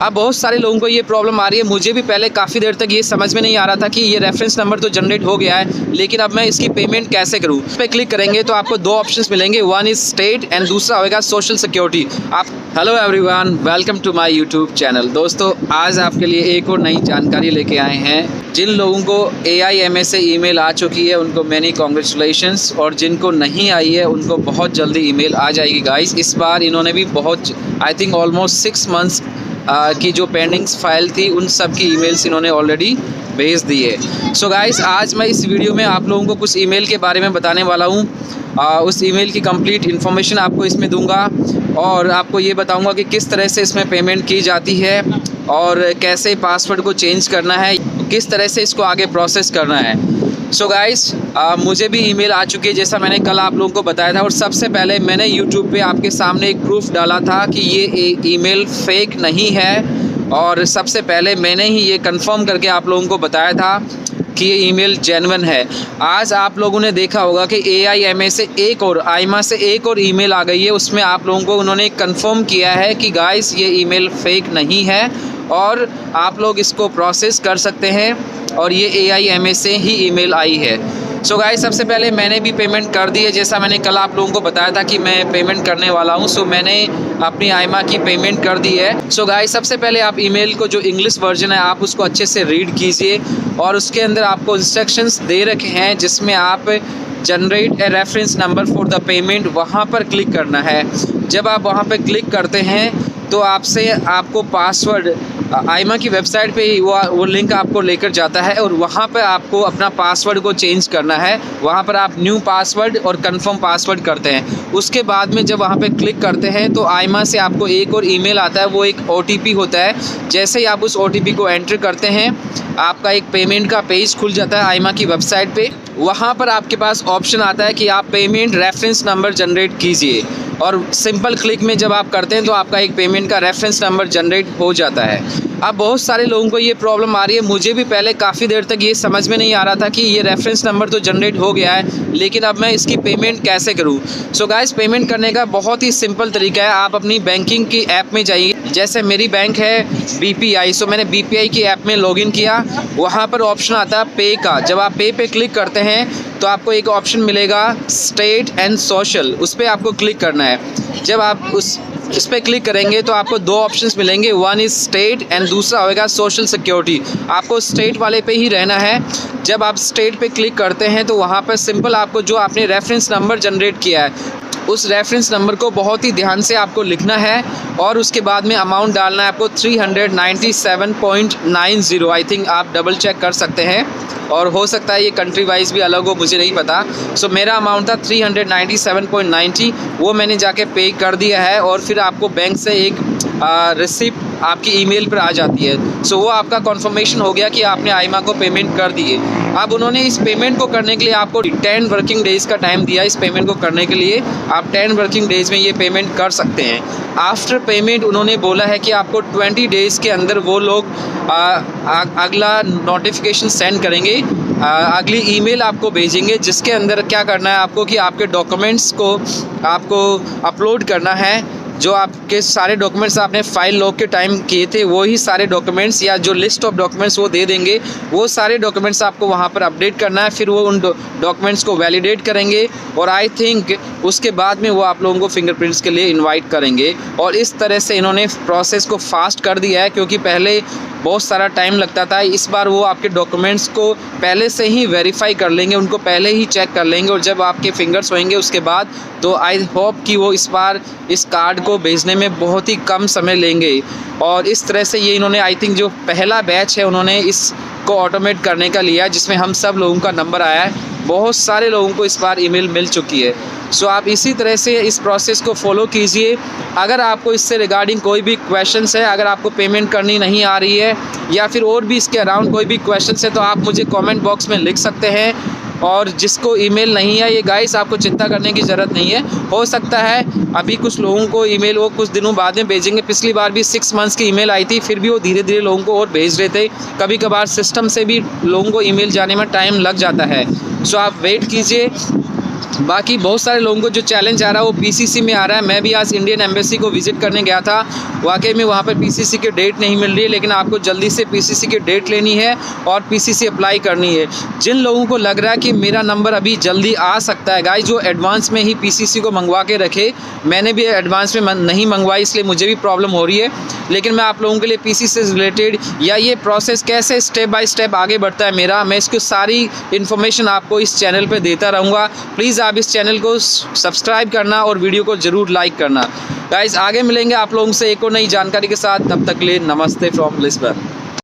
अब बहुत सारे लोगों को ये प्रॉब्लम आ रही है। मुझे भी पहले काफ़ी देर तक ये समझ में नहीं आ रहा था कि ये रेफरेंस नंबर तो जनरेट हो गया है, लेकिन अब मैं इसकी पेमेंट कैसे करूँ। इस पर क्लिक करेंगे तो आपको दो ऑप्शंस मिलेंगे, वन इज़ स्टेट एंड दूसरा होगा सोशल सिक्योरिटी। आप hello everyone, welcome to my YouTube channel. दोस्तों, आज आपके लिए एक और नई जानकारी लेके आए हैं। जिन लोगों को AIMA से ईमेल आ चुकी है उनको मैनी कॉन्ग्रेचुलेशंस, और जिनको नहीं आई है उनको बहुत जल्दी ईमेल आ जाएगी गाइस। इस बार इन्होंने भी बहुत आई थिंक ऑलमोस्ट 6 मंथ्स की जो पेंडिंग्स फाइल थी उन सब की ईमेल्स इन्होंने ऑलरेडी भेज दी है। सो गाइस, आज मैं इस वीडियो में आप लोगों को कुछ ईमेल के बारे में बताने वाला हूँ। उस ईमेल की कंप्लीट इन्फॉर्मेशन आपको इसमें दूंगा और आपको ये बताऊंगा कि किस तरह से इसमें पेमेंट की जाती है और कैसे पासवर्ड को चेंज करना है, किस तरह से इसको आगे प्रोसेस करना है। सो गाइस, मुझे भी ईमेल आ चुकी है जैसा मैंने कल आप लोगों को बताया था, और सबसे पहले मैंने यूट्यूब पे आपके सामने एक प्रूफ डाला था कि ये ईमेल फेक नहीं है, और सबसे पहले मैंने ही ये कंफर्म करके आप लोगों को बताया था कि ये ईमेल जेन्युइन है। आज आप लोगों ने देखा होगा कि AIMA से आईमा से एक और ईमेल आ गई है। उसमें आप लोगों को उन्होंने कंफर्म किया है कि गाइस ये ईमेल फेक नहीं है और आप लोग इसको प्रोसेस कर सकते हैं, और ये AIMA से ही ईमेल आई है। सो गाइस, सबसे पहले मैंने भी पेमेंट कर दी है जैसा मैंने कल आप लोगों को बताया था कि मैं पेमेंट करने वाला हूं। सो मैंने अपनी आईमा की पेमेंट कर दी है। सो गाइस, सबसे पहले आप ईमेल को जो इंग्लिश वर्जन है आप उसको अच्छे से रीड कीजिए, और उसके अंदर आपको इंस्ट्रक्शंस दे रखे हैं जिसमें आप generate a reference number for the payment वहाँ पर क्लिक करना है। जब आप वहाँ पर क्लिक करते हैं तो आपको पासवर्ड आईमा की वेबसाइट पे वो लिंक आपको लेकर जाता है, और वहाँ पर आपको अपना पासवर्ड को चेंज करना है। वहाँ पर आप न्यू पासवर्ड और कंफर्म पासवर्ड करते हैं। उसके बाद में जब वहाँ पे क्लिक करते हैं तो आईमा से आपको एक और ईमेल आता है, वो एक OTP होता है। जैसे ही आप उस OTP को एंटर करते हैं आपका एक पेमेंट का पेज खुल जाता है आईमा की वेबसाइट पे। वहाँ पर आपके पास ऑप्शन आता है कि आप पेमेंट रेफरेंस नंबर जनरेट कीजिए, और सिंपल क्लिक में जब आप करते हैं तो आपका एक पेमेंट का रेफरेंस नंबर जनरेट हो जाता है। अब बहुत सारे लोगों को ये प्रॉब्लम आ रही है। मुझे भी पहले काफ़ी देर तक ये समझ में नहीं आ रहा था कि ये रेफरेंस नंबर तो जनरेट हो गया है, लेकिन अब मैं इसकी पेमेंट कैसे करूं। सो गाइस, पेमेंट करने का बहुत ही सिंपल तरीका है। आप अपनी बैंकिंग की ऐप में जाइए। जैसे मेरी बैंक है BPI, सो मैंने BPI की ऐप में लॉगिन किया। वहाँ पर ऑप्शन आता है पे का। जब आप पे पे क्लिक करते हैं तो आपको एक ऑप्शन मिलेगा स्टेट एंड सोशल, उस पर आपको क्लिक करना है। जब आप इस पर क्लिक करेंगे तो आपको दो ऑप्शंस मिलेंगे, वन इज़ स्टेट एंड दूसरा होगा सोशल सिक्योरिटी। आपको स्टेट वाले पे ही रहना है। जब आप स्टेट पे क्लिक करते हैं तो वहाँ पर सिंपल आपको जो आपने रेफरेंस नंबर जनरेट किया है उस रेफरेंस नंबर को बहुत ही ध्यान से आपको लिखना है, और उसके बाद में अमाउंट डालना है आपको 397.90। आई थिंक आप डबल चेक कर सकते हैं, और हो सकता है ये कंट्री वाइज भी अलग हो, मुझे नहीं पता। सो मेरा अमाउंट था 397.90, वो मैंने जाके पे कर दिया है, और फिर आपको बैंक से एक रिसिप्ट आपकी ईमेल पर आ जाती है। सो वो आपका कन्फर्मेशन हो गया कि आपने आईमा को पेमेंट कर दी है। अब उन्होंने इस पेमेंट को करने के लिए आपको 10 वर्किंग डेज़ का टाइम दिया। इस पेमेंट को करने के लिए आप 10 वर्किंग डेज़ में ये पेमेंट कर सकते हैं। आफ्टर पेमेंट उन्होंने बोला है कि आपको 20 डेज़ के अंदर वो लोग अगला नोटिफिकेशन सेंड करेंगे, अगली ईमेल आपको भेजेंगे, जिसके अंदर क्या करना है आपको कि आपके डॉक्यूमेंट्स को आपको अपलोड करना है। जो आपके सारे डॉक्यूमेंट्स आपने फाइल लॉक के टाइम किए थे वही सारे डॉक्यूमेंट्स, या जो लिस्ट ऑफ डॉक्यूमेंट्स वो दे देंगे, वो सारे डॉक्यूमेंट्स आपको वहाँ पर अपडेट करना है। फिर वो उन डॉक्यूमेंट्स को वैलिडेट करेंगे, और आई थिंक उसके बाद में वो आप लोगों को फिंगरप्रिंट्स के लिए इनवाइट करेंगे। और इस तरह से इन्होंने प्रोसेस को फास्ट कर दिया है, क्योंकि पहले बहुत सारा टाइम लगता था। इस बार वो आपके डॉक्यूमेंट्स को पहले से ही वेरीफाई कर लेंगे, उनको पहले ही चेक कर लेंगे, और जब आपके फिंगर्स होंगे उसके बाद, तो आई होप कि वो इस बार इस कार्ड को भेजने में बहुत ही कम समय लेंगे। और इस तरह से ये इन्होंने आई थिंक जो पहला बैच है उन्होंने इसको ऑटोमेट करने का लिया, जिसमें हम सब लोगों का नंबर आया है। बहुत सारे लोगों को इस बार ईमेल मिल चुकी है। सो आप इसी तरह से इस प्रोसेस को फॉलो कीजिए। अगर आपको इससे रिगार्डिंग कोई भी क्वेश्चंस है, अगर आपको पेमेंट करनी नहीं आ रही है, या फिर और भी इसके अराउंड कोई भी क्वेश्चंस है, तो आप मुझे कमेंट बॉक्स में लिख सकते हैं। और जिसको ईमेल नहीं है, ये गाइस आपको चिंता करने की ज़रूरत नहीं है। हो सकता है अभी कुछ लोगों को ईमेल वो कुछ दिनों बाद में भेजेंगे। पिछली बार भी 6 मंथ्स की ईमेल आई थी, फिर भी वो धीरे धीरे लोगों को और भेज रहे थे। कभी कभार सिस्टम से भी लोगों को ईमेल जाने में टाइम लग जाता है। सो आप वेट कीजिए, बाकी बहुत सारे लोगों को जो चैलेंज आ रहा है वो पीसीसी में आ रहा है। मैं भी आज इंडियन एम्बेसी को विज़िट करने गया था, वाकई में वहाँ पर पीसीसी की डेट नहीं मिल रही है, लेकिन आपको जल्दी से पीसीसी की डेट लेनी है और पीसीसी अप्लाई करनी है। जिन लोगों को लग रहा है कि मेरा नंबर अभी जल्दी आ सकता है गाइस, जो एडवांस में ही पीसीसी को मंगवा के रखे, मैंने भी एडवांस में नहीं मंगवाई इसलिए मुझे भी प्रॉब्लम हो रही है, लेकिन मैं आप लोगों के लिए पीसीसी से रिलेटेड या ये प्रोसेस कैसे स्टेप बाय स्टेप आगे बढ़ता है मेरा, मैं इसकी सारी इन्फॉर्मेशन आपको इस चैनल पे देता रहूँगा। प्लीज़ आप इस चैनल को सब्सक्राइब करना और वीडियो को ज़रूर लाइक करना। गाइस आगे मिलेंगे आप लोगों से एक और नई जानकारी के साथ, तब तक के लिए नमस्ते फ्रॉम लिस्बन।